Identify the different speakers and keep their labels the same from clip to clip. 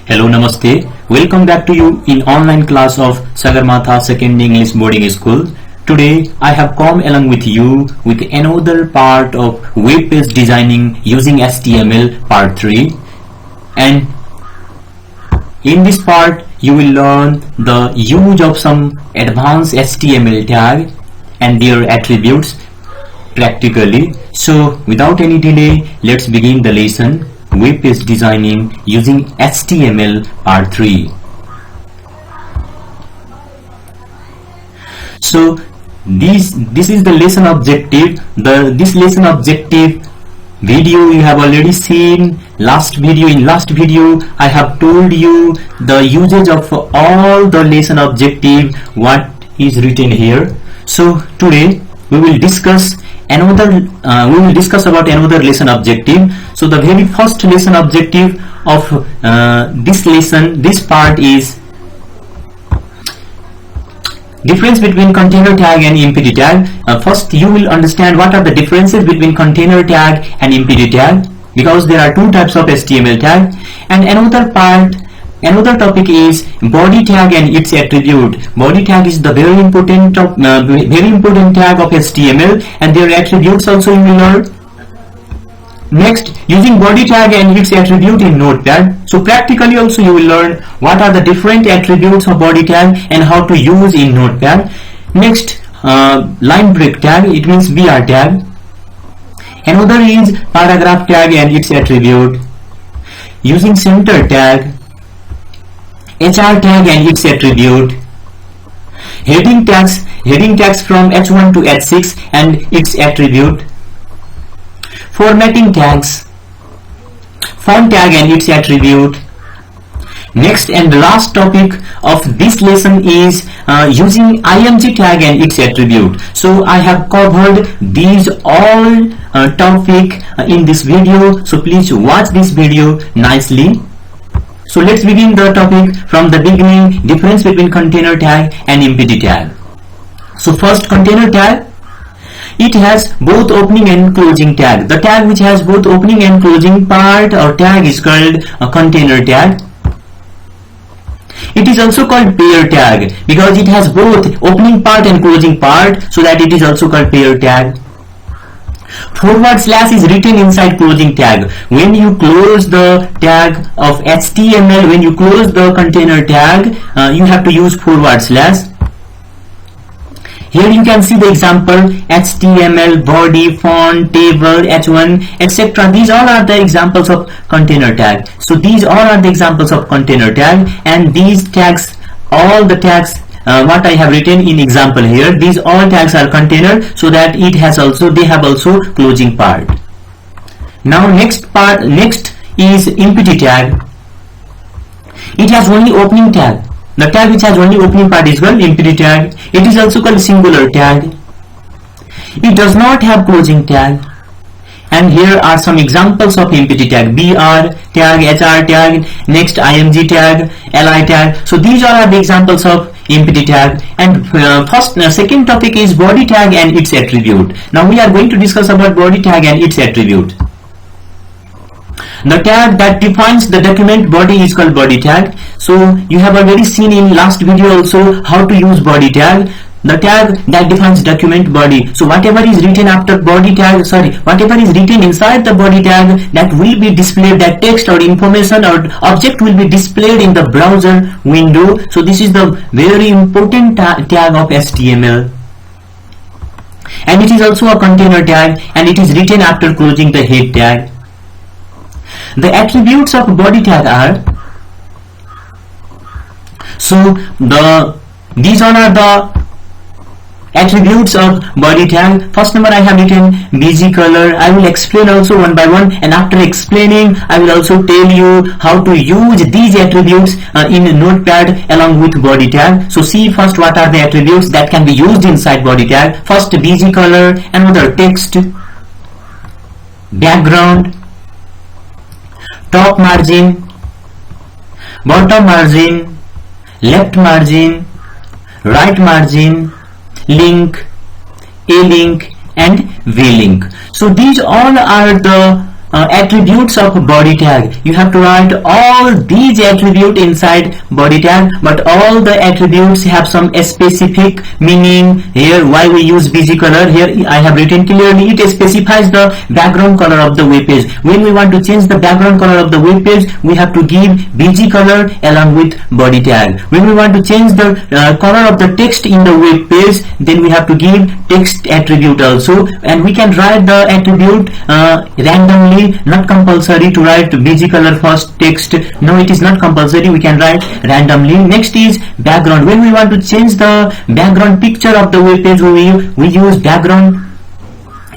Speaker 1: Hello, Namaste. Welcome back to you in online class of Sagarmatha Second English Boarding School. Today, I have come along with you with another part of web page designing using HTML part 3. And in this part, you will learn the use of some advanced HTML tag and their attributes practically. So, without any delay, let's begin the lesson. Web page designing using HTML part 3. So this is the lesson objective. This lesson objective video you have already seen. In last video I have told you the usage of all the lesson objective, what is written here. So today we will discuss about another lesson objective. So the very first lesson objective of this part is difference between container tag and empty tag. First you will understand what are the differences between container tag and empty tag, because there are two types of HTML tag. And another topic is body tag and its attribute. Body tag is the very important tag of HTML, and their attributes also you will learn. Next, using body tag and its attribute in Notepad. So practically also you will learn what are the different attributes of body tag and how to use in Notepad. Next, line break tag, it means BR tag. Another is paragraph tag and its attribute. Using center tag, HR tag and its attribute. Heading tags from H1 to H6 and its attribute. Formatting tags, font tag and its attribute. Next and the last topic of this lesson is using IMG tag and its attribute. So I have covered these all topic in this video, so please watch this video nicely. So let's begin the topic from the beginning. Difference between container tag and empty tag. So first, container tag. It has both opening and closing tag. The tag which has both opening and closing part or tag is called a container tag. It is also called pair tag because it has both opening part and closing part, so that it is also called pair tag. / is written inside closing tag. When you close the tag of HTML, when you close the container tag, you have to use /. Here you can see the example: HTML, body, font, table, H1, etc. These all are the examples of container tag. So these all are the examples of container tag, and these tags, all the tags what I have written in example here, these all tags are container, so that they have also closing part. Now next is empty tag. It has only opening tag. The tag which has only opening part is called empty tag. It is also called singular tag. It does not have closing tag. And here are some examples of empty tag: BR tag, HR tag, next IMG tag, LI tag. So these all are the examples of empty tag. And second topic is body tag and its attribute. Now we are going to discuss about body tag and its attribute. The tag that defines the document body is called body tag. So you have already seen in last video also how to use body tag. The tag that defines document body. So whatever is written after body tag, whatever is written inside the body tag, that will be displayed, that text or information or object will be displayed in the browser window. So this is the very important tag of HTML. And it is also a container tag, and it is written after closing the head tag. The attributes of body tag are, these all are the attributes of body tag. First number I have written BG color. I will explain also one by one, and after explaining I will also tell you how to use these attributes in Notepad along with body tag. So see first what are the attributes that can be used inside body tag. First, BG color, another text, background, top margin, bottom margin, left margin, right margin, link, a link and v link. So these all are the attributes of body tag. You have to write all these attributes inside body tag, but all the attributes have some specific meaning. Here why we use bg color, here I have written clearly, it specifies the background color of the web page. When we want to change the background color of the web page, we have to give bg color along with body tag. When we want to change the color of the text in the web page, then we have to give text attribute also, and we can write the attribute randomly, not compulsory to write bg color first text. No, it is not compulsory, we can write randomly. Next is background. When we want to change the background picture of the web page, we use background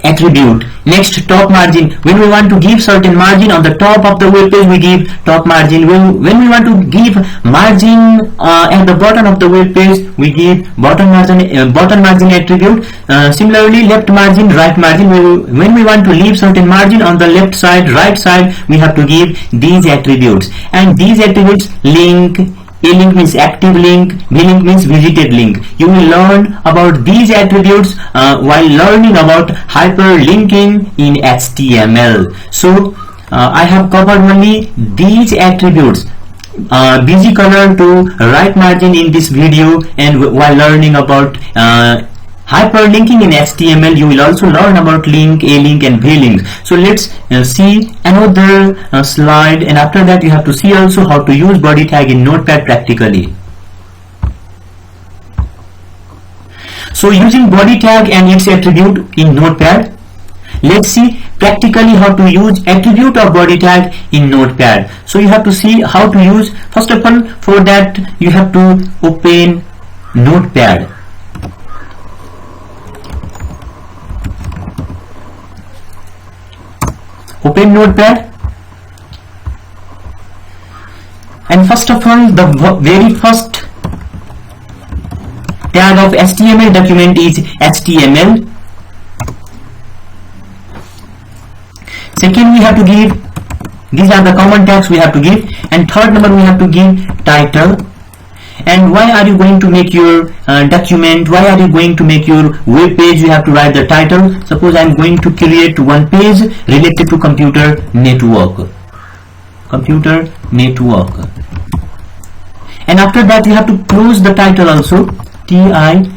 Speaker 1: attribute. Next, top margin. When we want to give certain margin on the top of the web page, we give top margin. When we want to give margin at the bottom of the web page, we give bottom margin attribute. Similarly, left margin, right margin. When we want to leave certain margin on the left side, right side, we have to give these attributes. And these attributes, link. A link means active link, V link means visited link. You will learn about these attributes while learning about hyperlinking in HTML. So I have covered only these attributes, bg color to right margin in this video, and while learning about hyperlinking in HTML, you will also learn about link, a link and v link. So let's see another slide, and after that you have to see also how to use body tag in Notepad practically. So using body tag and its attribute in Notepad, let's see practically how to use attribute of body tag in Notepad. So you have to see how to use. First of all, for that you have to open Notepad. Open Notepad, and first of all, the very first tag of HTML document is HTML. Second, we have to give, these are the common tags we have to give, and third number we have to give title. And why are you going to make your document, why are you going to make your web page, you have to write the title. Suppose I am going to create one page related to computer network. And after that you have to close the title also, title,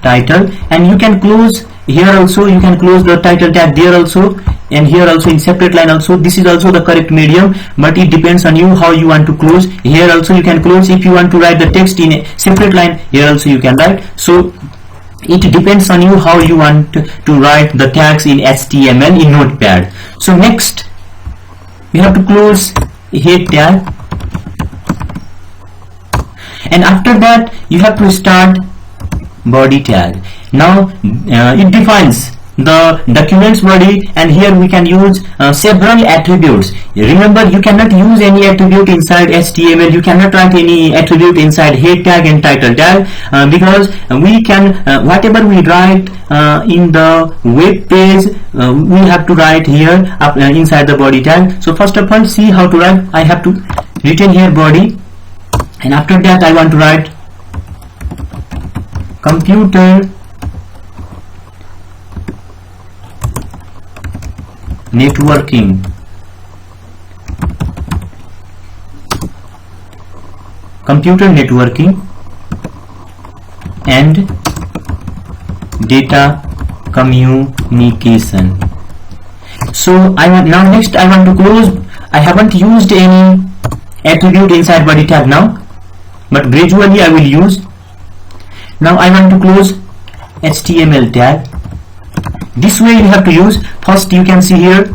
Speaker 1: title, and you can close here also, you can close the title tag there also, and here also in separate line also. This is also the correct medium, but it depends on you how you want to close. Here also you can close. If you want to write the text in a separate line, here also you can write. So it depends on you how you want to write the tags in HTML in Notepad. So next we have to close head tag, and after that you have to start body tag. Now it defines the document's body, and here we can use several attributes. Remember, you cannot use any attribute inside HTML, you cannot write any attribute inside head tag and title tag, because we can whatever we write in the web page, we have to write here inside the body tag. So first of all, see how to write. I have to written here body, and after that I want to write computer networking, and data communication. So next I want to close. I haven't used any attribute inside body tag now, but gradually I will use. Now I want to close HTML tag. This way you have to use. First you can see here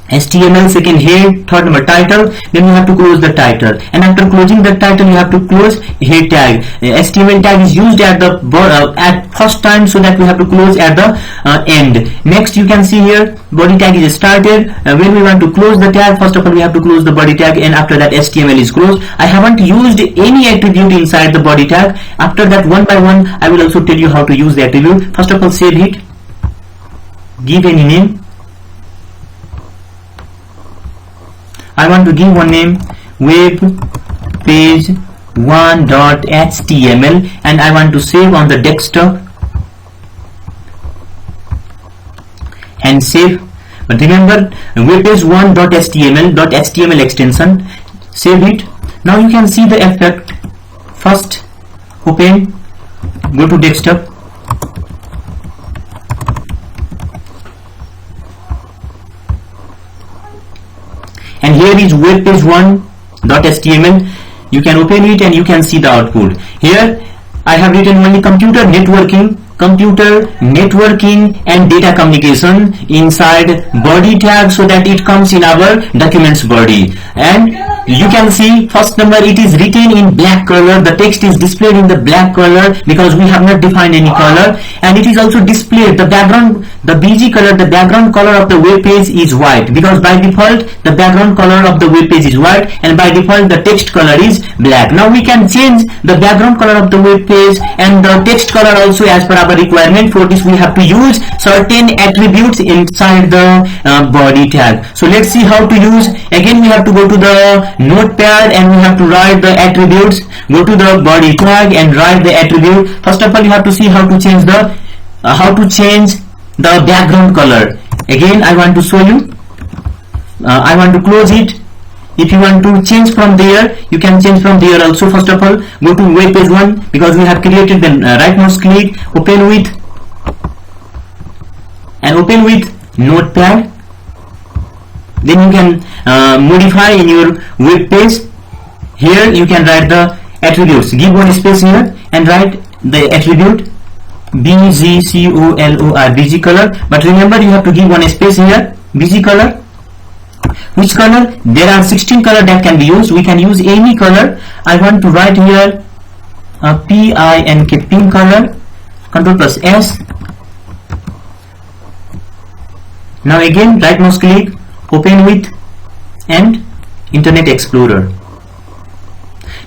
Speaker 1: HTML, second head, third number title, then you have to close the title, and after closing the title you have to close head tag. HTML tag is used at the at first time, so that we have to close at the end. Next you can see here body tag is started. When we want to close the tag, first of all we have to close the body tag, and after that HTML is closed. I haven't used any attribute inside the body tag. After that, one by one I will also tell you how to use the attribute. First of all, save it, give any name. I want to give one name, web page 1.html, and I want to save on the desktop and save. But remember, webpage1.html extension, save it. Now you can see the effect. First, open, go to desktop, and here is webpage1.html. You can open it and you can see the output. Here I have written only computer networking and data communication inside body tag, so that it comes in our documents body. And you can see first number, it is written in black color. The text is displayed in the black color because we have not defined any color, and it is also displayed the background, the BG color, the background color of the web page is white, because by default the background color of the web page is white, and by default the text color is black. Now we can change the background color of the web page and the text color also as per our requirement. For this we have to use certain attributes inside the body tag. So let's see how to use. Again, we have to go to the notepad and we have to write the attributes. Go to the body tag and write the attribute. First of all, you have to see how to change the background color. Again, I want to show you. I want to close it. If you want to change from there, you can change from there also. First of all, go to web page 1, because we have created the right mouse click, open with notepad. Then you can modify in your web page. Here you can write the attributes. Give one space here and write the attribute BG color. But remember, you have to give one space here. BG color. Which color? There are 16 color that can be used. We can use any color. I want to write here pink color. Control plus S. Now again, right mouse click, open with and Internet Explorer.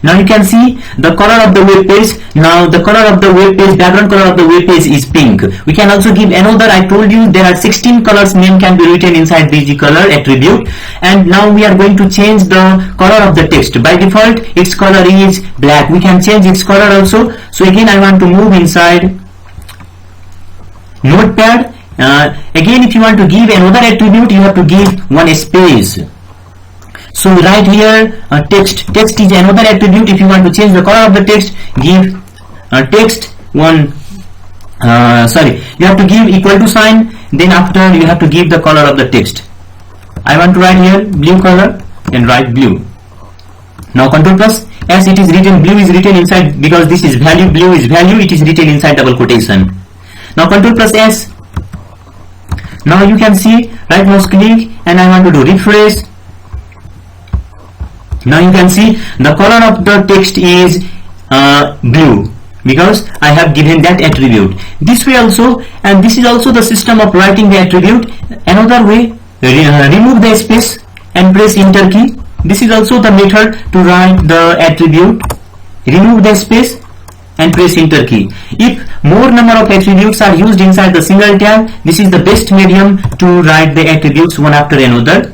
Speaker 1: Now you can see the color of the web page. Now the color of the web page, background color of the web page is pink. We can also give another. I told you there are 16 colors name can be written inside BG color attribute. And now we are going to change the color of the text. By default, its color is black. We can change its color also. So again, I want to move inside notepad. Again, if you want to give another attribute, you have to give one space. So right here, text is another attribute. If you want to change the color of the text, give text one. You have to give equal to sign. Then after, you have to give the color of the text. I want to write here blue color and write blue. Now Control plus S, it is written, blue is written inside, because this is value, blue is value, it is written inside double quotation. Now Control plus S. Now you can see, right mouse click and I want to do refresh. Now you can see the color of the text is blue, because I have given that attribute. This way also, and this is also the system of writing the attribute. Another way, remove the space and press enter key. This is also the method to write the attribute. Remove the space and press enter key. If more number of attributes are used inside the single tag, this is the best medium to write the attributes one after another.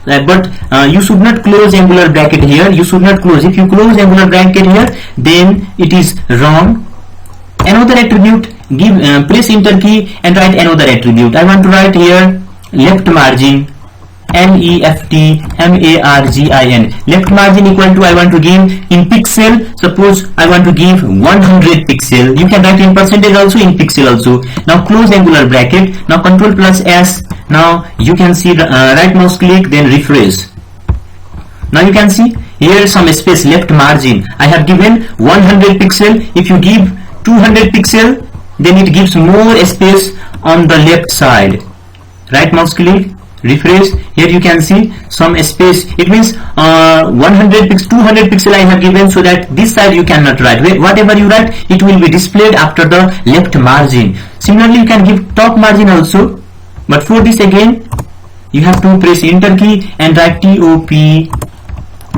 Speaker 1: But you should not close angular bracket here. You should not close. If you close angular bracket here, then it is wrong. Another attribute, give press enter key and write another attribute. I want to write here left margin, LEFT left margin equal to, I want to give in pixel. Suppose I want to give 100 pixel. You can write in percentage also, in pixel also. Now close angular bracket. Now Control plus S. Now you can see the right mouse click, then refresh. Now you can see here some space, left margin. I have given 100 pixel. If you give 200 pixel, then it gives more space on the left side. Right mouse click, refresh. Here you can see some space. It means 200 pixel I have given, so that this side you cannot write. Whatever you write, it will be displayed after the left margin. Similarly, you can give top margin also, but for this again you have to press enter key and write TOP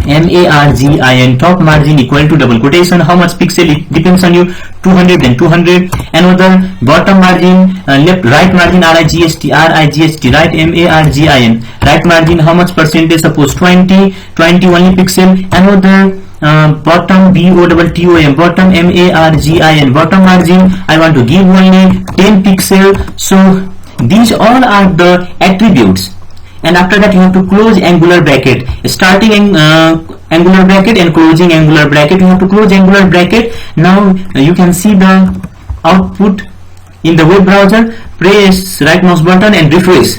Speaker 1: MARGIN, top margin equal to double quotation. How much pixel? It depends on you. 200, then 200. Another bottom margin, right margin, RIGST, right MARGIN. Right margin, how much percentage? Suppose 20 only pixel. Another bottom, BOTTOM, bottom MARGIN, bottom margin, I want to give only 10 pixel. So These all are the attributes, and after that you have to close angular bracket, starting angular bracket and closing angular bracket. You have to close angular bracket. Now you can see the output in the web browser. Press right mouse button and refresh.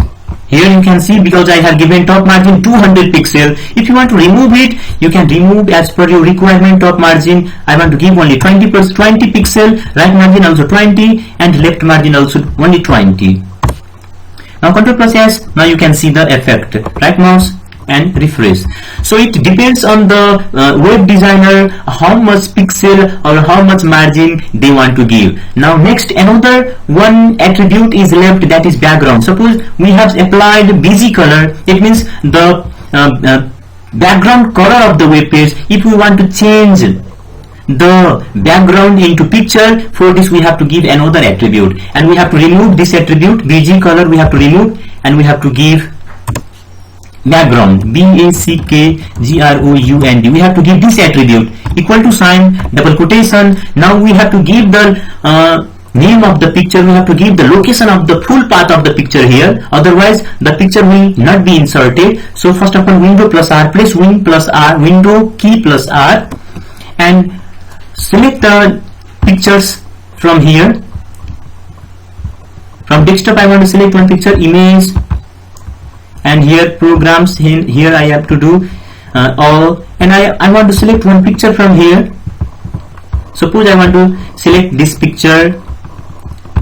Speaker 1: Here you can see, because I have given top margin 200 pixel. If you want to remove it, you can remove as per your requirement. Top margin I want to give only 20 pixel, right margin also 20, and left margin also only 20. Now Ctrl plus S. Now you can see the effect. Right mouse and refresh. So it depends on the web designer how much pixel or how much margin they want to give. Now next, another one attribute is left, that is background. Suppose we have applied busy color. It means the background color of the web page. If we want to change the background into picture, for this we have to give another attribute, and we have to remove this attribute BG color. We have to remove, and we have to give background BACKGROUND. we have to give this attribute equal to sign, double quotation. Now we have to give the name of the picture. We have to give the location of the full path of the picture here, otherwise the picture will not be inserted. So first of all, window plus R, press win plus R, window key plus R, and select the pictures from here. From desktop I want to select one picture, image, and here programs. Here I have to do all, and I want to select one picture from here. Suppose I want to select this picture,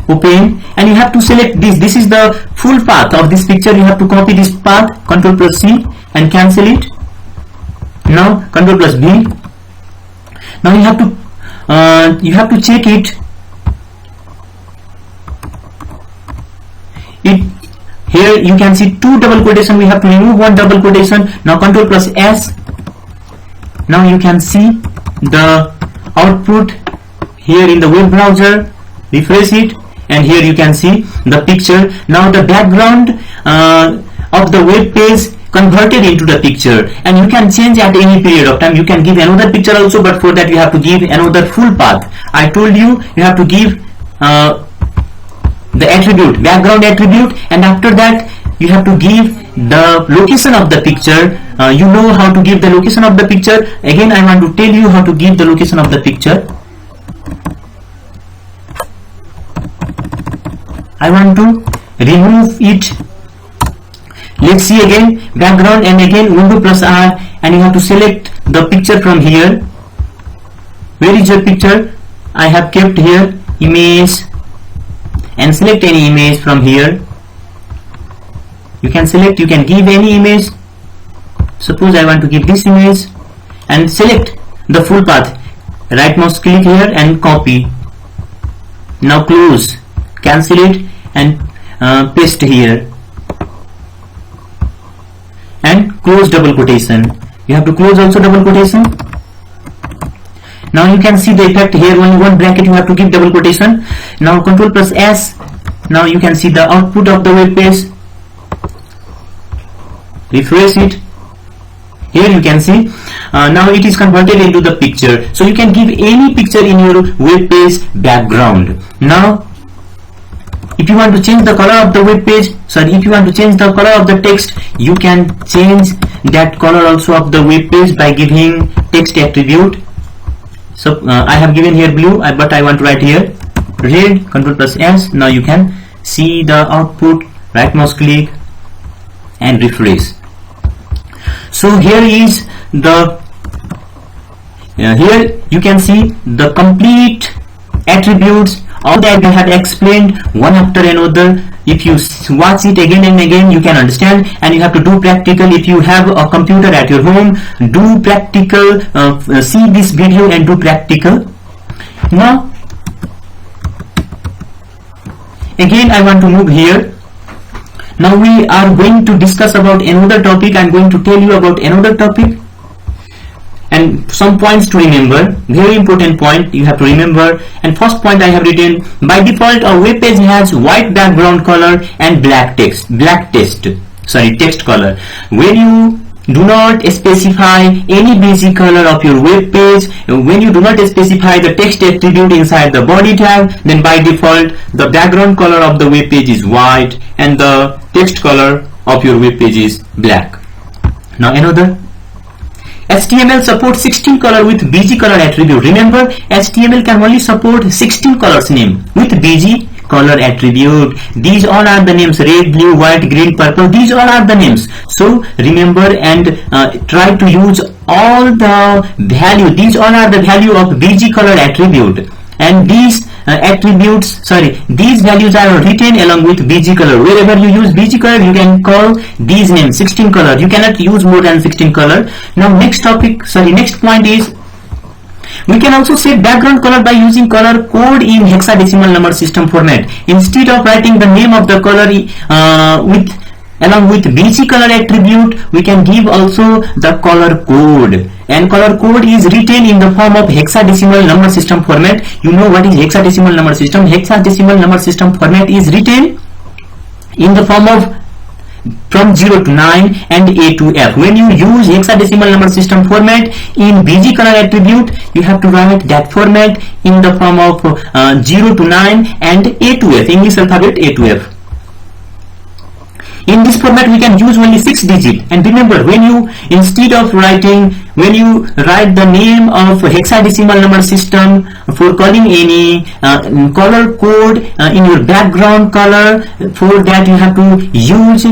Speaker 1: open, and you have to select this is the full path of this picture. You have to copy this path, Ctrl plus C, and cancel it. Now Ctrl plus V. Now you have to check it. Here you can see two double quotation. We have to remove one double quotation. Now Ctrl plus S. Now you can see the output here in the web browser. Refresh it, and here you can see the picture. Now the background of the web page converted into the picture, and you can change at any period of time. You can give another picture also, but for that you have to give another full path. I told you have to give the attribute, background attribute, and after that you have to give the location of the picture. You know how to give the location of the picture. Again I want to tell you how to give the location of the picture. I want to remove it. Let's see again, background, and again window plus R, and you have to select the picture from here. Where is your picture? I have kept here image, and select any image from here. You can select, you can give any image. Suppose I want to give this image, and select the full path. Right mouse click here and copy. Now close, cancel it, and paste here, and close double quotation. You have to close also double quotation. Now you can see the effect here. Only one bracket you have to give double quotation. Now Ctrl plus S. Now you can see the output of the web page. Refresh it. Here you can see now it is converted into the picture. So you can give any picture in your web page background. Now if you want to change the color of the web page, if you want to change the color of the text, you can change that color also of the web page by giving text attribute. So I have given here blue, but I want to write here red. Ctrl plus S. Now you can see the output. Right mouse click and refresh. So here is the here you can see the complete attributes. All that I have explained one after another. If you watch it again and again, you can understand, and you have to do practical. If you have a computer at your home, do practical, see this video and do practical. Now again I want to move here. Now we are going to discuss about another topic. I am going to tell you about another topic and some points to remember. Very important point you have to remember. And first point I have written, by default a web page has white background color and text color. When you do not specify any basic color of your web page. When you do not specify the text attribute inside the body tag, then by default the background color of the web page is white and the text color of your web page is black. Now another, HTML supports 16 color with BG color attribute. Remember, HTML can only support 16 colors name with BG color attribute. These all are the names: red, blue, white, green, purple. These all are the names. So remember and try to use all the value. These all are the value of BG color attribute, and these these values are written along with BG color. Wherever you use BG color, you can call these names 16 color. You cannot use more than 16 color. Now next point is, we can also set background color by using color code in hexadecimal number system format. Instead of writing the name of the color along with BG color attribute, we can give also the color code, and color code is written in the form of hexadecimal number system format. You know what is hexadecimal number system? Hexadecimal number system format is written in the form of from 0 to 9 and A to F. When you use hexadecimal number system format in BG color attribute, you have to write that format in the form of 0 to 9 and A to F, English alphabet A to F. In this format we can use only 6 digit, and remember, when you write the name of hexadecimal number system for calling any color code in your background color, for that you have to use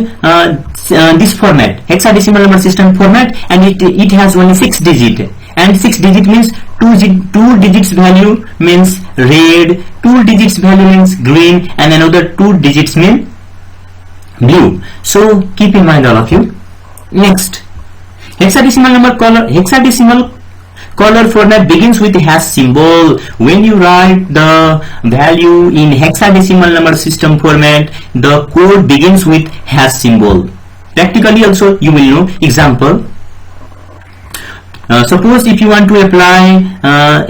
Speaker 1: this format, hexadecimal number system format, and it has only 6 digit, and 6 digit means 2 digits value means red, 2 digits value means green, and another 2 digits mean blue. So keep in mind, all of you. Next, hexadecimal color format begins with a hash symbol. When you write the value in hexadecimal number system format, the code begins with hash symbol. Practically also you will know. Example, suppose if you want to apply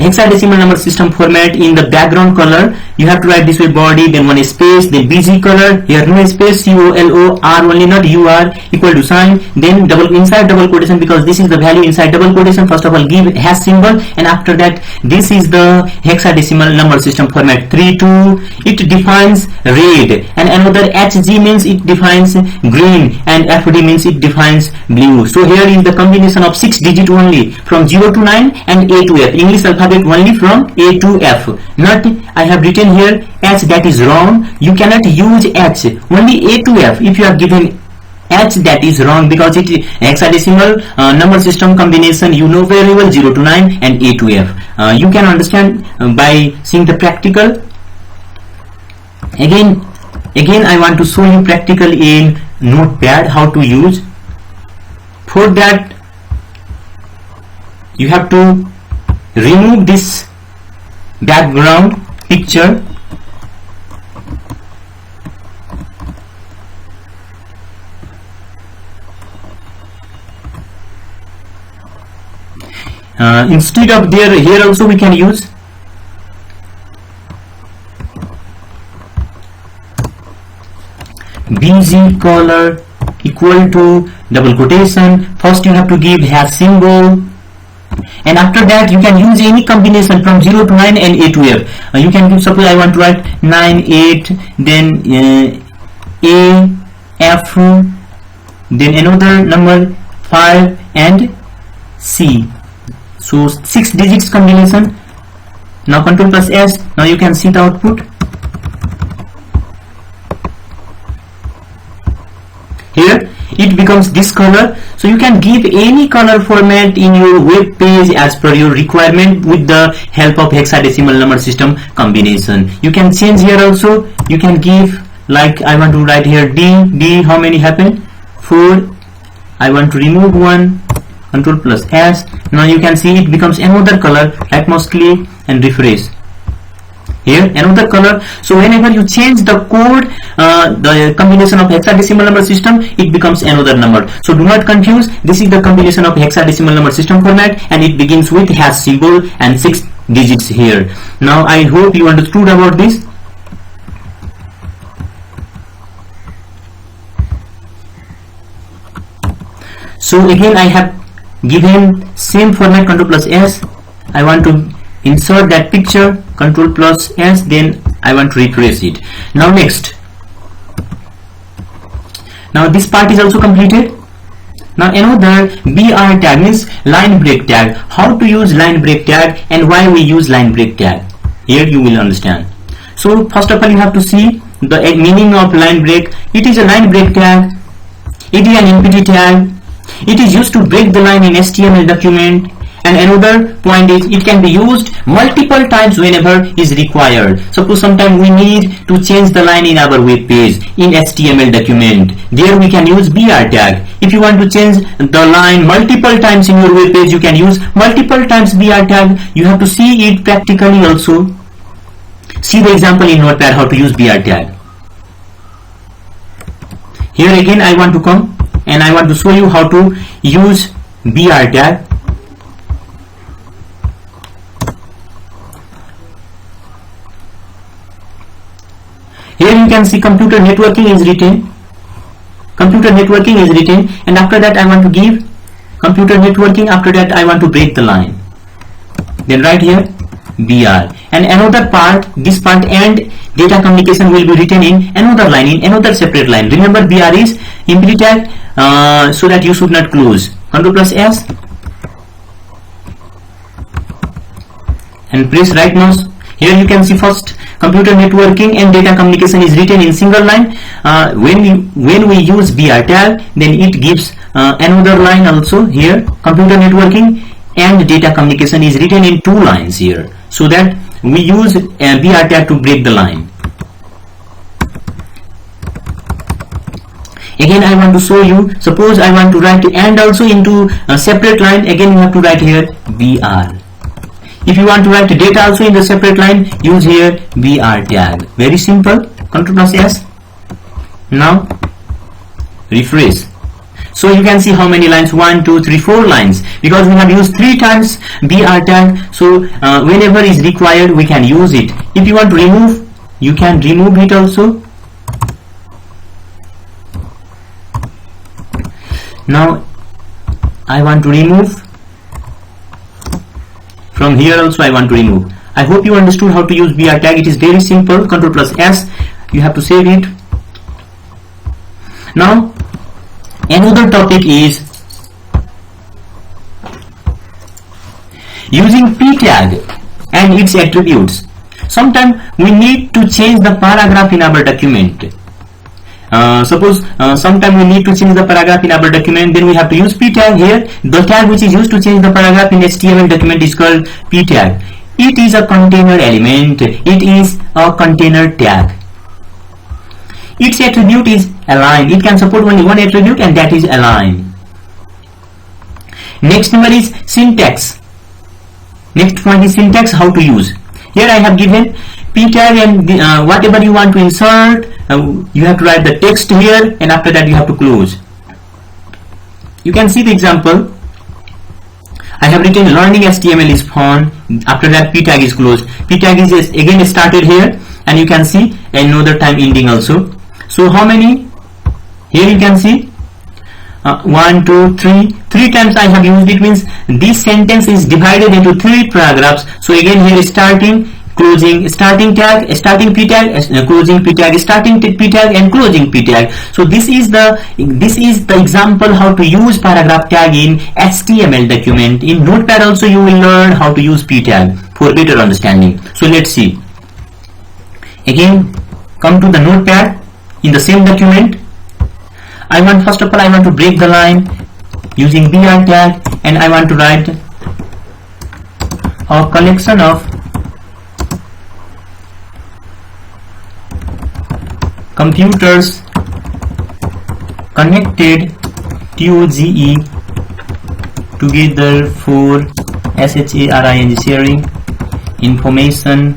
Speaker 1: hexadecimal number system format in the background color, you have to write this way: body, then one space, then BG color, here no space, COLOR only, not UR, equal to sign, then inside double quotation, because this is the value inside double quotation. First of all, give hash symbol, and after that, this is the hexadecimal number system format. 32, it defines red, and another HG means it defines green, and FD means it defines blue. So here is the combination of 6 digit only, from 0 to 9 and A to F, English alphabet only from A to F. Not, I have written here H, that is wrong. You cannot use H, only A to F. If you are given H, that is wrong, because it hexadecimal number system combination, you know very well, 0 to 9 and A to F. You can understand by seeing the practical. Again I want to show you practical in Notepad how to use. For that, you have to remove this background picture, instead of there, here also we can use BG color equal to double quotation. First you have to give hash symbol, and after that you can use any combination from 0 to 9 and A to F. You can give, suppose I want to write 9, 8, then A, F, then another number 5 and C. So 6 digits combination. Now Ctrl plus S. Now you can see the output. Here it becomes this color. So you can give any color format in your web page as per your requirement with the help of hexadecimal number system combination. You can change here also. You can give, like I want to write here D, how many happen? 4. I want to remove 1. Ctrl plus S. Now you can see it becomes another color. Atmos click and refresh. Here another color. So whenever you change the code, the combination of hexadecimal number system, it becomes another number. So do not confuse. This is the combination of hexadecimal number system format, and it begins with hash symbol and 6 digits here. Now I hope you understood about this. So again I have given same format, Control plus S. I want to insert that picture, Control plus S, then I want to replace it. Now next, now this part is also completed. Now another BR tag means line break tag. How to use line break tag and why we use line break tag, here you will understand. So first of all you have to see the meaning of line break. It is a line break tag, it is an NPT tag, it is used to break the line in HTML document. And another point is it can be used multiple times whenever is required. Suppose sometime we need to change the line in our web page in HTML document, there we can use BR tag. If you want to change the line multiple times in your web page, you can use multiple times BR tag. You have to see it practically also. See the example in Notepad how to use BR tag. Here again I want to come and I want to show you how to use BR tag. Here you can see computer networking is written. Computer networking is written, and after that I want to give computer networking. After that I want to break the line. Then right here BR. And another part, this part and data communication will be written in another line, in another separate line. Remember BR is empty tag, so that you should not close. Control plus S and press right mouse. Here you can see first computer networking and data communication is written in single line. When we use BR tag, then it gives another line also. Here computer networking and data communication is written in two lines here, so that we use BR tag to break the line. Again I want to show you, suppose I want to write and also into a separate line. Again you have to write here BR. If you want to write data also in the separate line, use here BR tag. Very simple. Control plus S. Now refresh. So you can see how many lines, 1, 2, 3, 4 lines, because we have used 3 times BR tag. So whenever is required we can use it. If you want to remove, you can remove it also. Now I want to remove. From here also I want to remove. I hope you understood how to use BR tag. It is very simple. Control plus S. You have to save it. Now another topic is using p tag and its attributes. Sometimes we need to change the paragraph in our document. Suppose sometime we need to change the paragraph in our document, then we have to use p tag. Here the tag which is used to change the paragraph in HTML document is called p tag. It is a container element. It is a container tag. Its attribute is align. It can support only one attribute, and that is align. Next number is syntax. Next point is syntax, how to use. Here I have given p tag, and whatever you want to insert, you have to write the text here, and after that you have to close. You can see the example. I have written learning HTML is fun. After that p tag is closed. P tag is again started here, and you can see another time ending also. So how many? Here you can see 1, 2, 3. 3 times I have used it, means this sentence is divided into 3 paragraphs. So again here starting, closing, starting tag, starting p tag, closing p tag, starting p tag, and closing p tag. So this is the example how to use paragraph tag in HTML document. In Notepad also you will learn how to use p tag for better understanding. So let's see. Again come to the Notepad. In the same document, first of all I want to break the line using BR tag, and I want to write a collection of computers connected TOGE together for SHARING sharing information,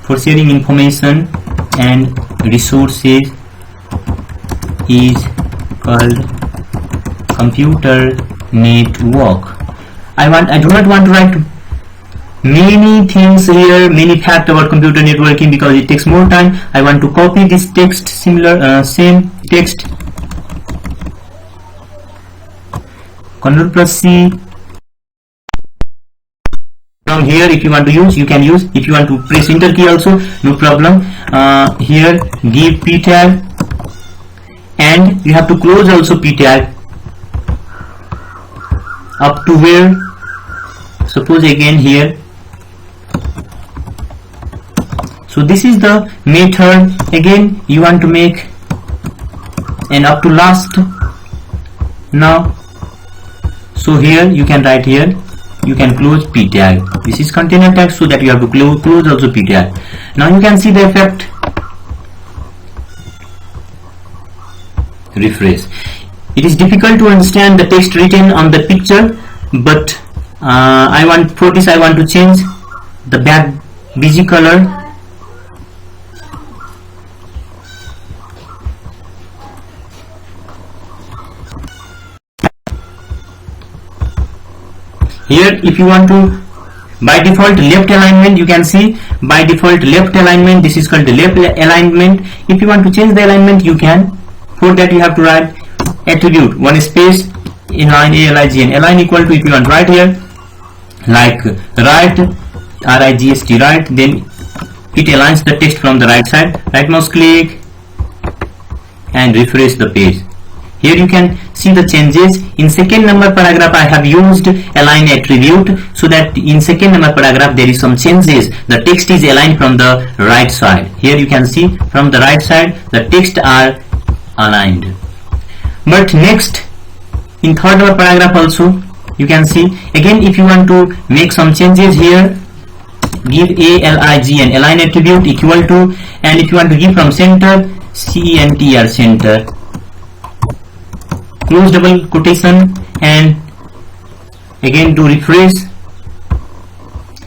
Speaker 1: for sharing information and resources is called computer network. I do not want to write many things here, many facts about computer networking, because it takes more time. I want to copy this text, same text, Ctrl plus C. From here, if you want to use, you can use. If you want to press enter key also, no problem. Here give p tag, and you have to close also p tag up to where, suppose again here. So this is the method. Again you want to make and up to last. Now so here you can write here, you can close p tag. This is container tag, so that you have to close also p tag. Now you can see the effect. Refresh. It is difficult to understand the text written on the picture, but for this I want to change the back BG color. Here if you want to, by default left alignment, you can see by default left alignment, this is called the left alignment. If you want to change the alignment, you can. For that you have to write attribute one space inline ALIGN, align equal to, if you want right here like right RIGST right, then it aligns the text from the right side. Right mouse click and refresh the page. Here you can see the changes. In second number paragraph I have used align attribute, so that in second number paragraph there is some changes. The text is aligned from the right side. Here you can see from the right side the text are aligned. But next in third number paragraph also you can see, again if you want to make some changes here, give ALIGN align attribute equal to, and if you want to give from center, CENTR center, close double quotation, and again to refresh,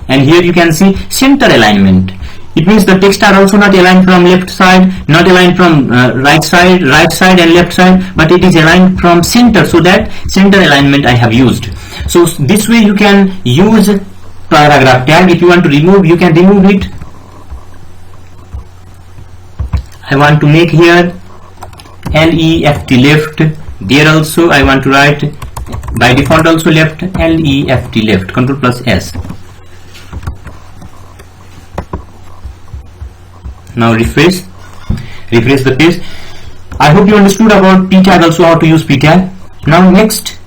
Speaker 1: and here you can see center alignment. It means the text are also not aligned from left side, not aligned from right side and left side, but it is aligned from center, so that center alignment I have used. So this way you can use paragraph tag. If you want to remove, you can remove it. I want to make here left left. There also I want to write by default also left, left left, Ctrl plus S. Now refresh the page. I hope you understood about p tag also, how to use p tag. Now next,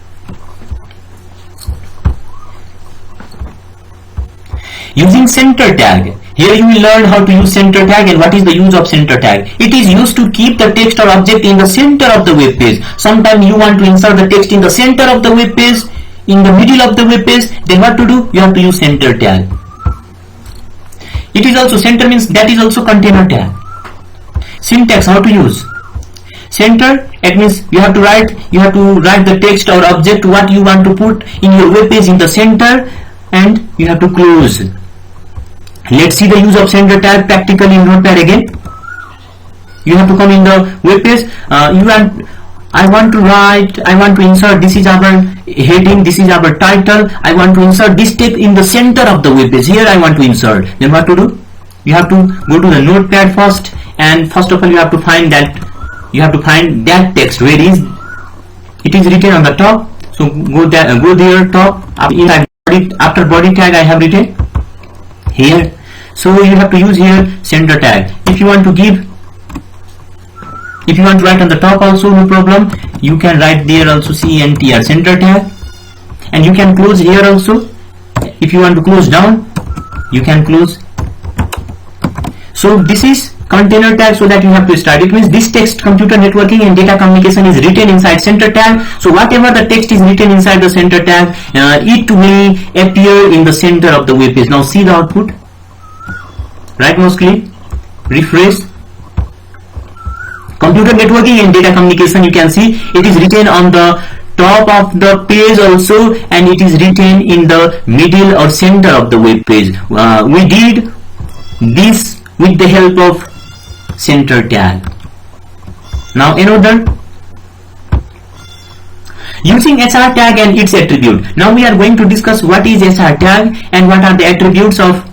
Speaker 1: using center tag. Here you will learn how to use center tag and what is the use of center tag. It is used to keep the text or object in the center of the web page. Sometimes you want to insert the text in the center of the web page, in the middle of the web page, then what to do? You have to use center tag. It is also, center means that is also container tag. Syntax, how to use center, it means you have to write the text or object what you want to put in your web page in the center, and you have to close. Let's see the use of center tag practically in Notepad again. You have to come in the web page. I want to insert, this is our heading, this is our title. I want to insert this text in the center of the web page. Here I want to insert. Then what to do? You have to go to the Notepad first, and first of all you have to find that that text. Where is it? Is written on the top. So go there top. After body tag I have written here. So you have to use here center tag. If you want to write on the top also, no problem. You can write there also CENTR center tag, and you can close here also. If you want to close down, you can close. So this is container tag, so that you have to start. It means this text, computer networking and data communication is written inside center tag. So whatever the text is written inside the center tag, it will appear in the center of the web page. Now see the output. Right mouse click, refresh. Computer networking and data communication, you can see it is written on the top of the page also, and it is written in the middle or center of the web page. We did this with the help of center tag. Now another, using HR tag and its attribute. Now we are going to discuss what is HR tag and what are the attributes of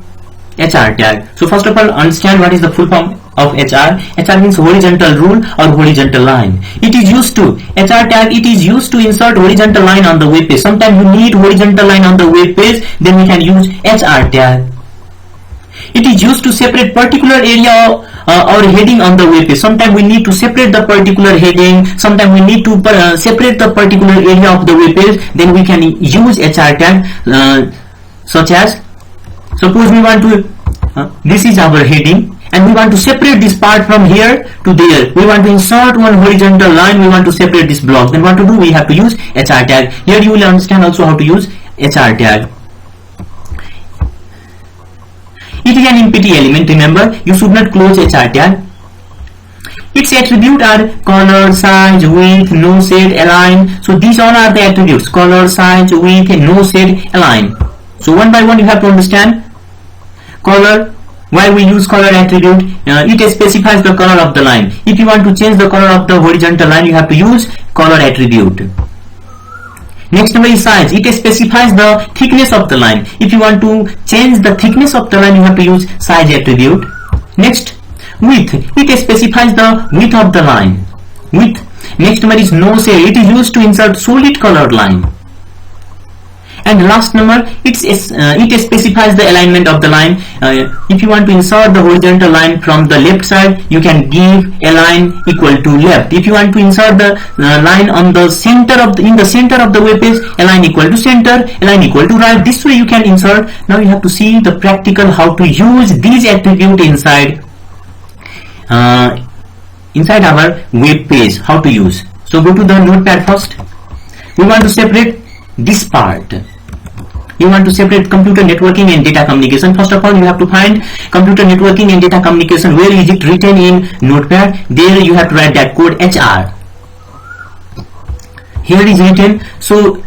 Speaker 1: HR tag. So first of all, understand what is the full form of HR. HR means horizontal rule or horizontal line. It is used to, HR tag, it is used to insert horizontal line on the web page. Sometimes you need horizontal line on the web page, then we can use HR tag. It is used to separate particular area or heading on the web page. Sometimes we need to separate the particular heading, sometimes we need to separate the particular area of the web page, then we can use HR tag, such as, suppose we want to, this is our heading, and we want to separate this part from here to there. We want to insert one horizontal line, we want to separate this block. Then what to do? We have to use HR tag. Here you will understand also how to use HR tag. It is an empty element, remember, you should not close HR tag. Its attributes are color, size, width, no shade, align. So these all are the attributes: color, size, width, no shade, align. So one by one you have to understand. Color, why we use color attribute? It specifies the color of the line. If you want to change the color of the horizontal line, you have to use color attribute. Next number is size. It specifies the thickness of the line. If you want to change the thickness of the line, you have to use size attribute. Next, width. It specifies the width of the line. Width. Next number is no shade. It is used to insert solid colored line. And last number, it specifies the alignment of the line. If you want to insert the horizontal line from the left side, you can give align equal to left. If you want to insert the line on the center of in the center of the web page, align equal to center, align equal to right. This way you can insert. Now you have to see the practical how to use these attributes inside inside our web page. How to use? So go to the notepad first. We want to separate this part. You want to separate computer networking and data communication. First of all, you have to find computer networking and data communication. Where is it written in notepad? There you have to write that code HR. Here is written. So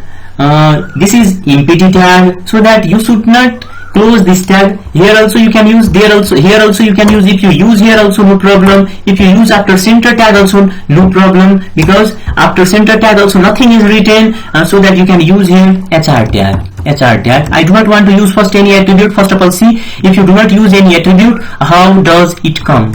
Speaker 1: this is empty tag, so that you should not close this tag. Here also you can use, there also, here also you can use. If you use here also, no problem. If you use after center tag also, no problem, because after center tag also nothing is written, so that you can use here HR tag. HR tag. I do not want to use first any attribute. First of all, see, if you do not use any attribute, how does it come?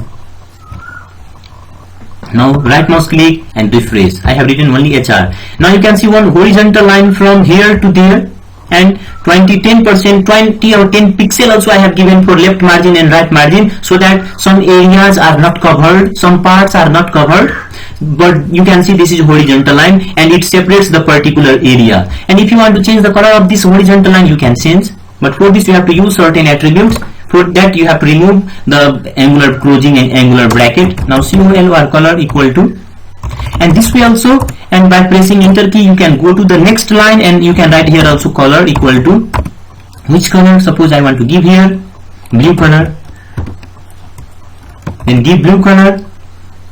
Speaker 1: Now right mouse click and refresh. I have written only HR. Now you can see one horizontal line from here to there, and 10%, 20 or 10 pixel also I have given for left margin and right margin, so that some areas are not covered, some parts are not covered. But you can see this is horizontal line and it separates the particular area. And if you want to change the color of this horizontal line, you can change. But for this you have to use certain attributes. For that you have to remove the angular closing and angular bracket. Now COLR color equal to, and this way also, and by pressing enter key you can go to the next line and you can write here also color equal to, which color? Suppose I want to give here blue color, then give blue color.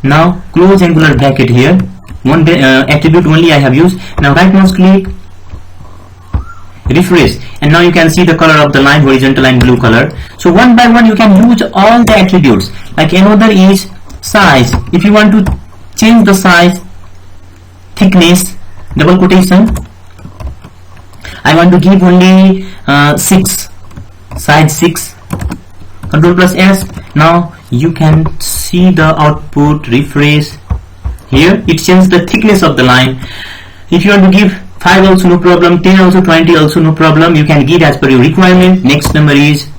Speaker 1: Now close angular bracket here, one attribute only I have used. Now right mouse click, refresh, and now you can see the color of the line, horizontal line, blue color. So one by one you can use all the attributes. Like another is size. If you want to change the size, thickness, double quotation, I want to give only 6, size 6, Control plus S. Now you can see the output. Refresh. Here it changes the thickness of the line. If you want to give 5 also no problem, 10 also, 20 also no problem, you can give as per your requirement. Next number is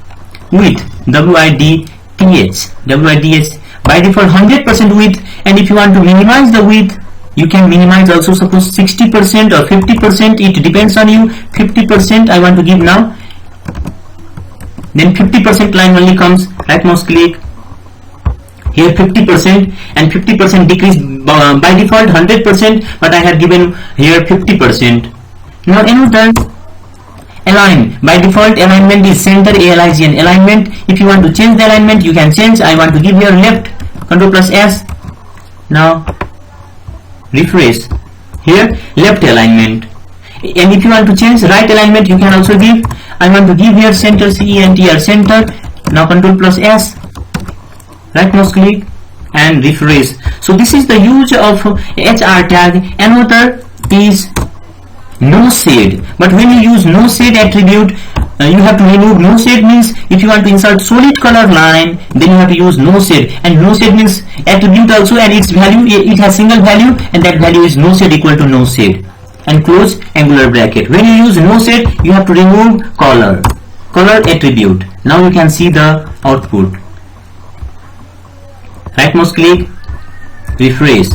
Speaker 1: width, width, width, by default 100% width. And if you want to minimize the width, you can minimize also, suppose 60% or 50%, it depends on you. 50% I want to give now, then 50% line only comes. Right mouse click, here 50% and 50% decrease, by default 100%, but I have given here 50%. Now another align, by default alignment is center ALIGN alignment. If you want to change the alignment, you can change. I want to give here left, Control plus S. Now refresh, here left alignment. And if you want to change right alignment, you can also give. I want to give here center, CENTR center. Now Control plus S, right mouse click and refresh. So this is the use of HR tag. Another is no shade, but when you use no shade attribute, you have to remove no shade. Means if you want to insert solid color line, then you have to use no shade, and no shade means attribute also, and its value, it has single value, and that value is no shade equal to no shade, and close angular bracket. When you use no shade, you have to remove color attribute. Now you can see the output. Right mouse click, refresh.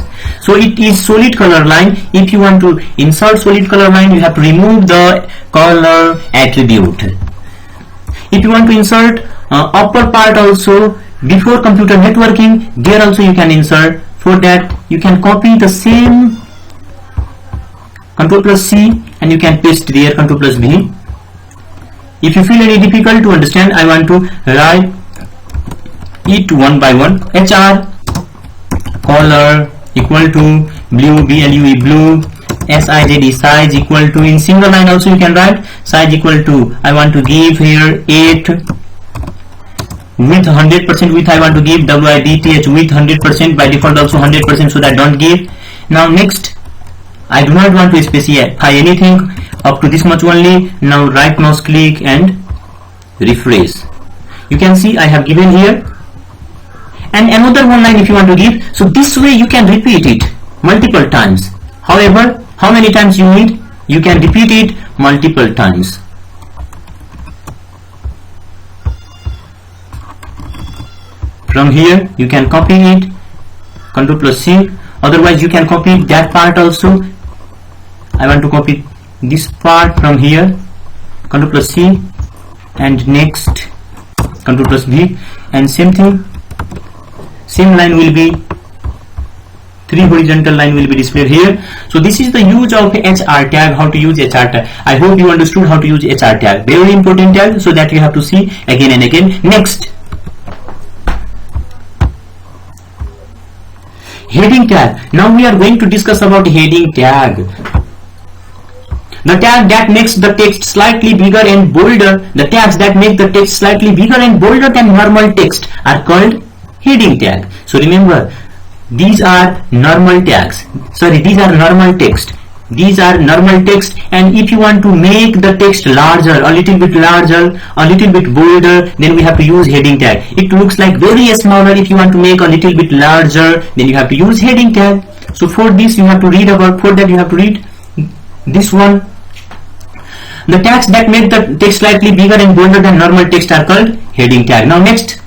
Speaker 1: So it is solid color line. If you want to insert solid color line, you have to remove the color attribute. If you want to insert upper part also before computer networking, there also you can insert. For that you can copy the same, Ctrl plus C, and you can paste there, Ctrl plus V. If you feel any difficult to understand, I want to write it one by one. HR color equal to blue, BLUE blue, SIZE size equal to, in single line also you can write size equal to, I want to give here 8, with 100% width I want to give, WIDTH with 100%, by default also 100%, so that don't give. Now next, I do not want to specify anything, up to this much only. Now right mouse click and refresh. You can see I have given here, and another one line if you want to give. So this way you can repeat it multiple times. However, how many times you need, you can repeat it multiple times. From here you can copy it, Ctrl plus C. Otherwise you can copy that part also. I want to copy this part from here, Ctrl plus C, and next Ctrl plus V, and same thing, same line will be, 3 horizontal line will be displayed here. So this is the use of HR tag, how to use HR tag. I hope you understood how to use HR tag, very important tag, so that you have to see again and again. Next, heading tag. Now we are going to discuss about heading tag. The tag that makes the text slightly bigger and bolder, the tags that make the text slightly bigger and bolder than normal text are called heading tag. So remember, these are normal tags. Sorry, these are normal text. These are normal text, and if you want to make the text larger, a little bit larger, a little bit bolder, then we have to use heading tag. It looks like very smaller. If you want to make a little bit larger, then you have to use heading tag. So for this you have to read about, for that you have to read this one. The tags that make the text slightly bigger and bolder than normal text are called heading tag. Now next,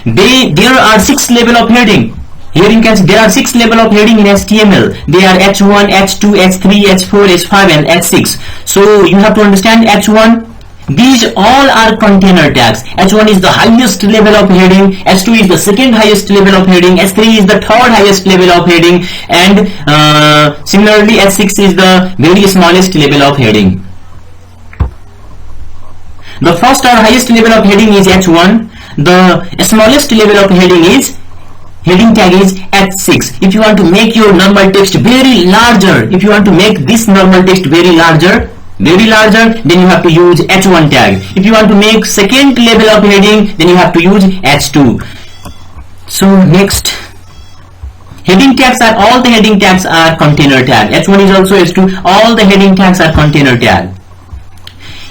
Speaker 1: there are 6 level of heading. Here you can see there are 6 level of heading in HTML. They are H1, H2, H3, H4, H5 and H6. So you have to understand H1. These all are container tags. H1 is the highest level of heading, H2 is the second highest level of heading, H3 is the third highest level of heading, and similarly H6 is the very smallest level of heading. The first or highest level of heading is H1. The smallest level of heading is, heading tag is H6. If you want to make your normal text very larger, if you want to make this normal text very larger, then you have to use H1 tag. If you want to make second level of heading, then you have to use H2. So next, heading tags are, all the heading tags are container tag. H1 is also H2. All the heading tags are container tag.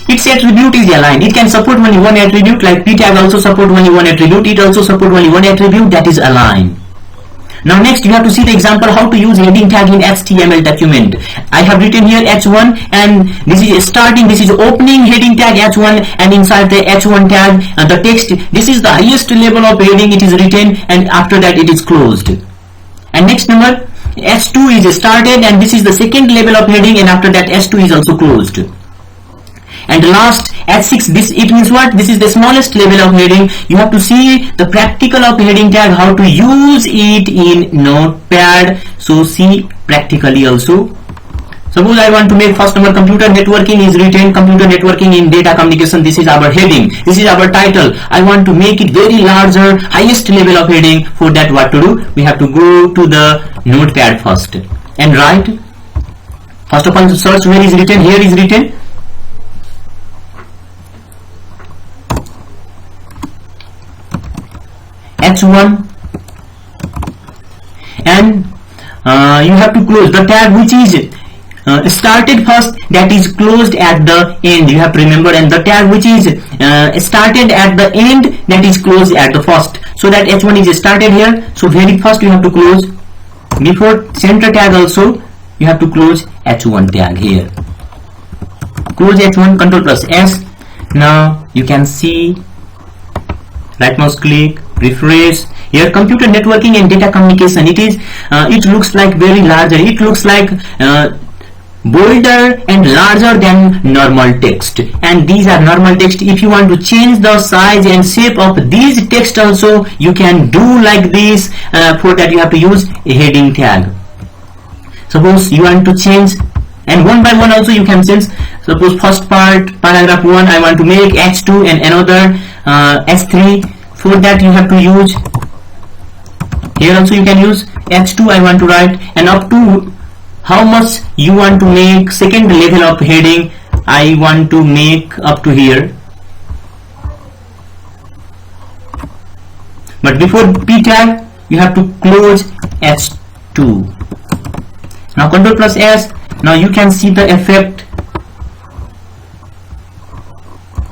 Speaker 1: Its attribute is aligned. It can support only one attribute, like P tag also support only one attribute. It also support only one attribute, that is aligned. Now next you have to see the example how to use heading tag in HTML document. I have written here H1, and this is starting, this is opening heading tag H1, and inside the H1 tag the text, this is the highest level of heading, it is written, and after that it is closed. And next number, H2 is started, and this is the second level of heading, and after that H2 is also closed. And last, H6, this, it means what? This is the smallest level of heading. You have to see the practical of heading tag, how to use it in Notepad. So see practically also. Suppose I want to make first number computer networking is written, computer networking in data communication. This is our heading, this is our title. I want to make it very larger, highest level of heading. For that, what to do? We have to go to the Notepad first and write. First of all, search where is written. Here is written H1, and you have to close the tag which is started first, that is closed at the end, you have to remember, and the tag which is started at the end, that is closed at the first. So that h1 is started here, so very first you have to close. Before center tag also you have to close h1 tag here. Close h1, control plus s. Now you can see, right mouse click, refresh. Here computer networking and data communication, it looks like very larger, it looks like bolder and larger than normal text, and these are normal text. If you want to change the size and shape of these text also, you can do like this. For that you have to use a heading tag. Suppose you want to change, and one by one also you can change. Suppose first part, paragraph 1, I want to make h2 and another h3. For that you have to use, here also you can use h2 I want to write, and up to how much you want to make second level of heading, I want to make up to here. But before p tag you have to close h2. Now control plus s. Now you can see the effect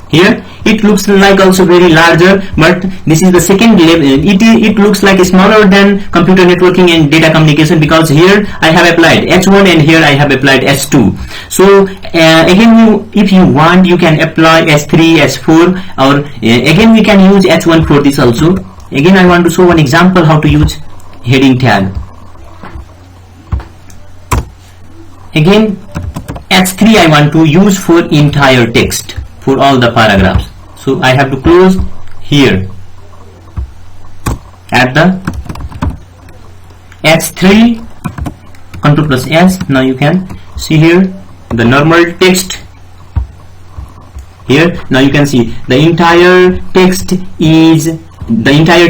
Speaker 1: here. It looks like also very larger, but this is the second level. It looks like smaller than computer networking and data communication, because here I have applied h1 and here I have applied h2. So again, if you want, you can apply h3, h4, or again we can use h1 for this also. Again I want to show one example how to use heading tag. Again h3 I want to use for entire text, for all the paragraphs. So I have to close here at the h3, control plus s. Now you can see here the normal text here. Now you can see the entire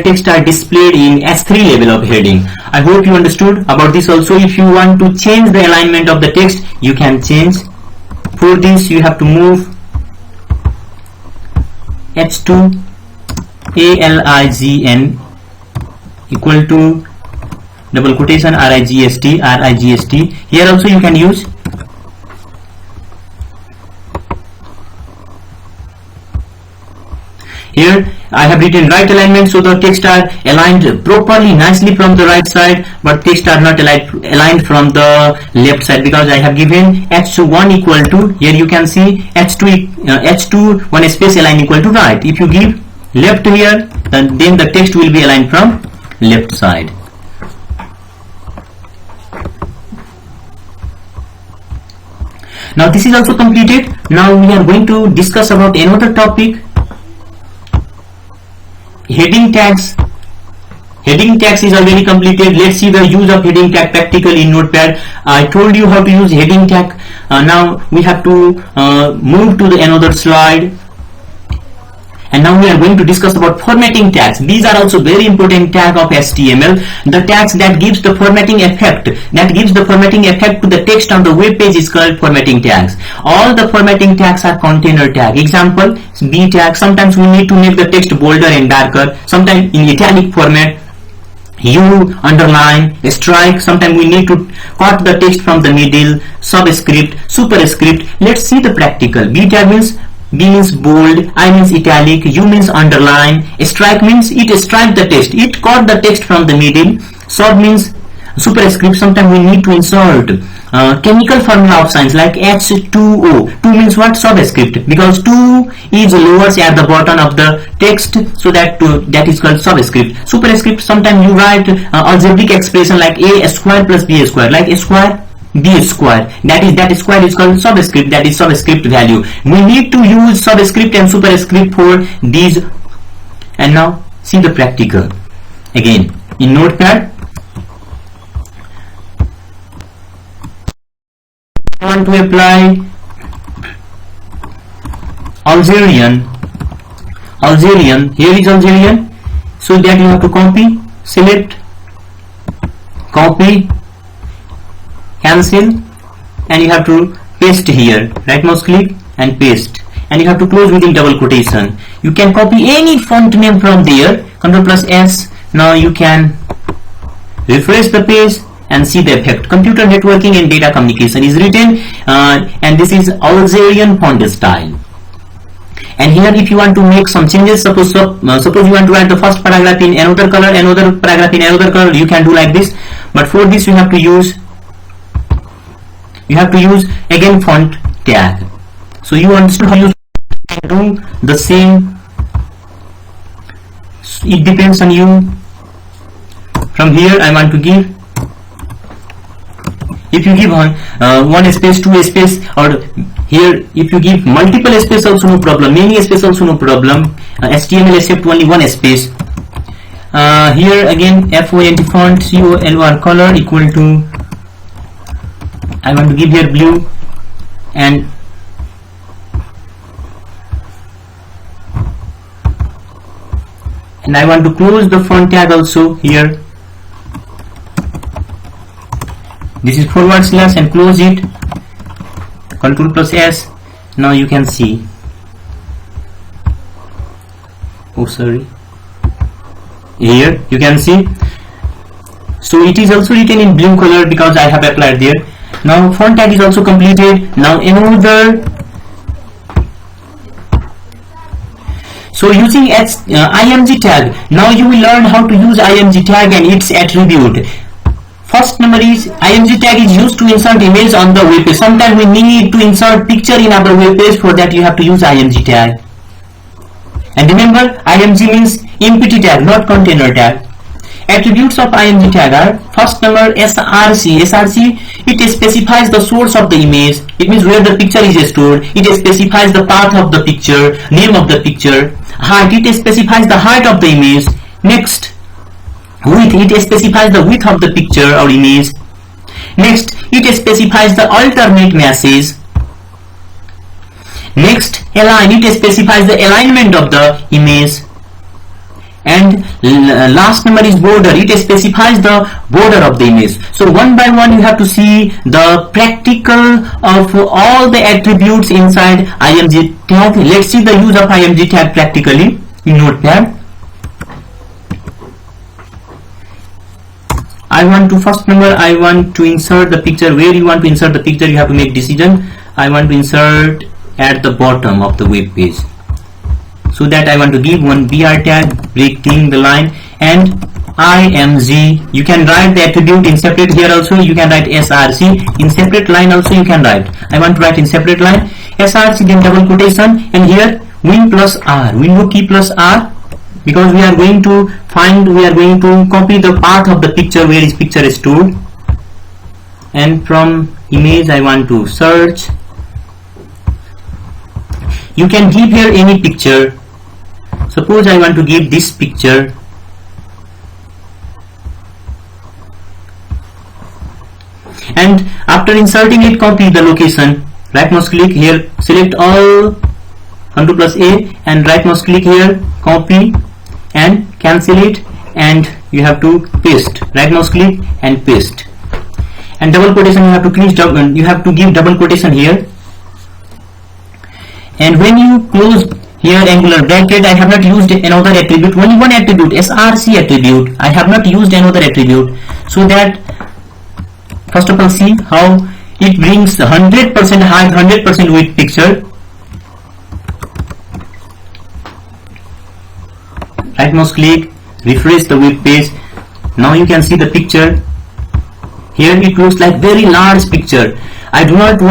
Speaker 1: text are displayed in h3 level of heading. I hope you understood about this also. If you want to change the alignment of the text, you can change. For this you have to move h2 ALIGN equal to double quotation RIGST. Here also you can use. Here I have written right alignment, so the text are aligned properly, nicely from the right side, but text are not aligned from the left side, because I have given h1 equal to, here you can see h2 one space align equal to right. If you give left here, then the text will be aligned from left side. Now this is also completed. Now we are going to discuss about another topic, heading tags. Heading tags is already completed. Let's see the use of heading tag practical in Notepad. I told you how to use heading tag. Now we have to move to the another slide, and now we are going to discuss about formatting tags. These are also very important tag of HTML. The tags that gives the formatting effect, to the text on the web page is called formatting tags. All the formatting tags are container tag. Example, B tag. Sometimes we need to make the text bolder and darker. Sometimes in italic format. U, underline, strike. Sometimes we need to cut the text from the middle. Subscript, superscript. Let's see the practical. B tag means, B means bold, I means italic, U means underline, strike means it strike the text, it cut the text from the middle. Sub means superscript. Sometimes we need to insert chemical formula of signs like H2O. 2 means what? Subscript, because 2 is lowers at the bottom of the text, so that is called subscript. Superscript, sometimes you write algebraic expression like a square plus b square, like a square b square, that square is called subscript, that is subscript value. We need to use subscript and superscript for these. And now see the practical again in Notepad. I want to apply Algerian. Here is Algerian, so that you have to copy, select, copy, cancel, and you have to paste here. Right mouse click and paste, and you have to close within double quotation. You can copy any font name from there. Ctrl plus S. Now you can refresh the page and see the effect. Computer networking and data communication is written, and this is Algerian font style. And here if you want to make some changes, suppose you want to write the first paragraph in another color, another paragraph in another color, you can do like this. But for this you have to use again font tag. So you understand how you can do the same. It depends on you. From here I want to give, if you give one space, two space, or here if you give multiple space also no problem, many space also no problem, HTML except only one space. Here again font font color color equal to, I want to give here blue, and I want to close the font tag also here. This is forward slash and close it, Ctrl plus S. Now you can see, oh sorry, here you can see. So it is also written in blue color because I have applied there. Now font tag is also completed. Now another, so using img tag, now you will learn how to use img tag and its attribute. First number is img tag is used to insert image on the web page. Sometimes we need to insert picture in our web page. For that you have to use img tag. And remember, img means empty tag, not container tag. Attributes of img tag are, first number src. src, it specifies the source of the image. It means where the picture is stored. It specifies the path of the picture, name of the picture. Height, it specifies the height of the image. Next, width, it specifies the width of the picture or image. Next, it specifies the alternate message. Next, align, it specifies the alignment of the image. And last number is border, it specifies the border of the image. So one by one you have to see the practical of all the attributes inside img tag. Let's see the use of img tag practically in Notepad. I want to insert the picture. Where you want to insert the picture, you have to make decision. I want to insert at the bottom of the web page. So that I want to give one br tag, breaking the line, and img. You can write the attribute in separate. Here also you can write src in separate line. Also you can write. I want to write in separate line src, then double quotation, and here win plus r, window key plus r, because we are going to copy the path of the picture where is picture is stored. And from image I want to search. You can give here any picture. Suppose I want to give this picture. And after inserting it, copy the location. Right mouse click here, select all, Ctrl plus A, and right mouse click here, copy and cancel it, and you have to paste. Right mouse click and paste. And double quotation, you have to give double quotation here. And when you close here angular bracket, I have not used another attribute, only one attribute, src attribute. I have not used another attribute. So that first of all, see how it brings 100% height, 100% width picture. Right mouse click, refresh the web page. Now you can see the picture. Here it looks like very large picture. We do not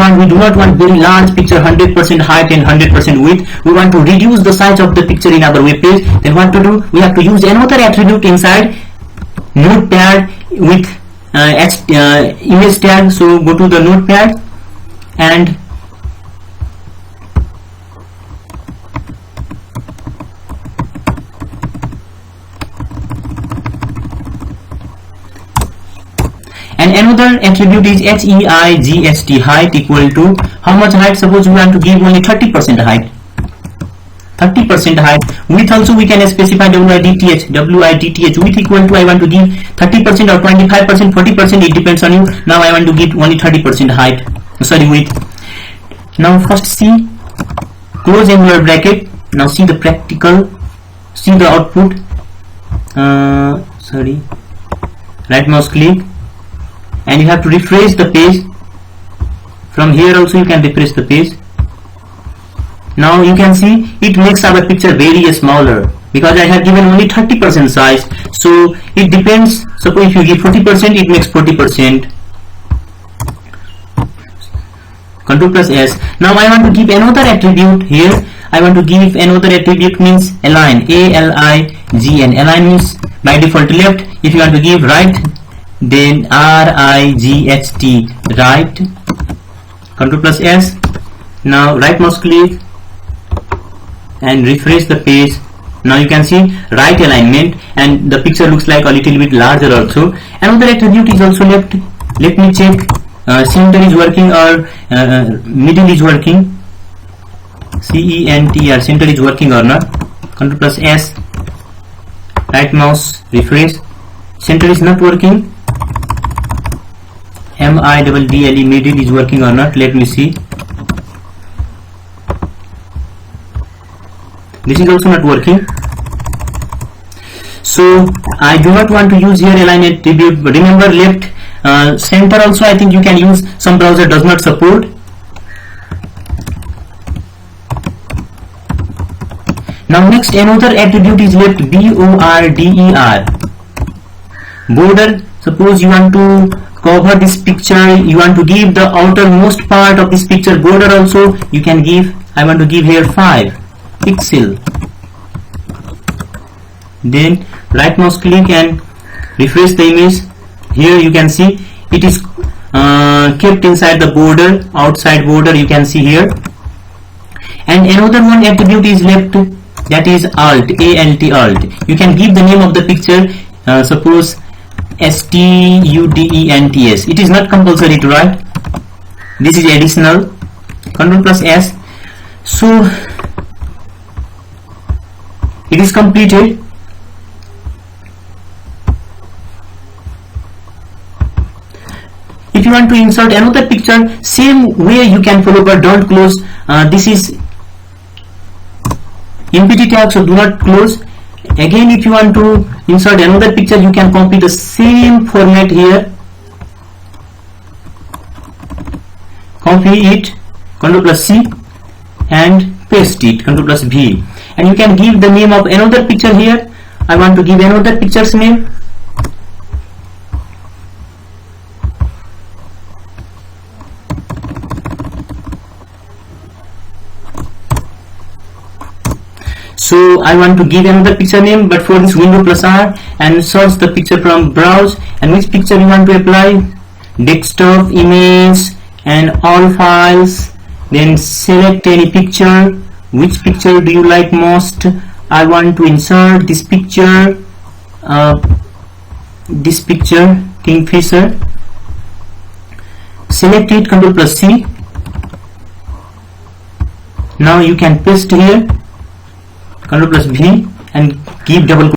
Speaker 1: want very large picture, 100% height and 100% width. We want to reduce the size of the picture in our web page. Then what to do? We have to use another attribute inside Notepad with image tag. So go to the Notepad and another attribute is HEIGHT, height, equal to how much height. Suppose we want to give only 30% height. 30% height. Width also we can specify width, width equal to, I want to give 30% or 25%, 40%, it depends on you. Now I want to give only 30% height, sorry, width. Now first see, close angular bracket. Now see the practical, see the output. Right mouse click, and you have to refresh the page. From here also you can refresh the page. Now you can see it makes our picture very smaller, because I have given only 30% size. So it depends. Suppose if you give 40%, it makes 40%. Control plus S. Now I want to give another attribute here. I want to give another attribute, means align. A-L-I-G-N. Align means by default left. If you want to give right, then R-I-G-H-T. Right. Control plus S. Now right mouse click and refresh the page. Now you can see right alignment, and the picture looks like a little bit larger also. Another attribute is also left. Let me check. Center is working or middle is working. CENTR, center is working or not. Control plus S. Right mouse, refresh. Center is not working. MIDDLE, middle is working or not. Let me see. This is also not working. So I do not want to use here align attribute. But remember, left center also I think you can use. Some browser does not support. Now next, another attribute is left, BORDER. Border. Suppose you want to cover this picture, you want to give the outermost part of this picture border also, you can give. I want to give here 5 pixel. Then right mouse click and refresh the image. Here you can see it is kept inside the border, outside border you can see here. And another one attribute is left, that is alt, ALT, alt. You can give the name of the picture, suppose STUDENTS. It is not compulsory to write. This is additional. Control plus S. So it is completed. If you want to insert another picture, same way you can follow, but don't close. This is empty tag, so do not close. Again, if you want to insert another picture, you can copy the same format here. Copy it, Ctrl plus C, and paste it, Ctrl plus V. And you can give the name of another picture here. I want to give another picture's name. So I want to give another picture name, but for this window plus R and search the picture from browse, and which picture you want to apply, desktop, image, and all files. Then select any picture. Which picture do you like most? I want to insert this picture, Kingfisher. Select it, Ctrl plus C. Now you can paste here, Ctrl plus V, and give double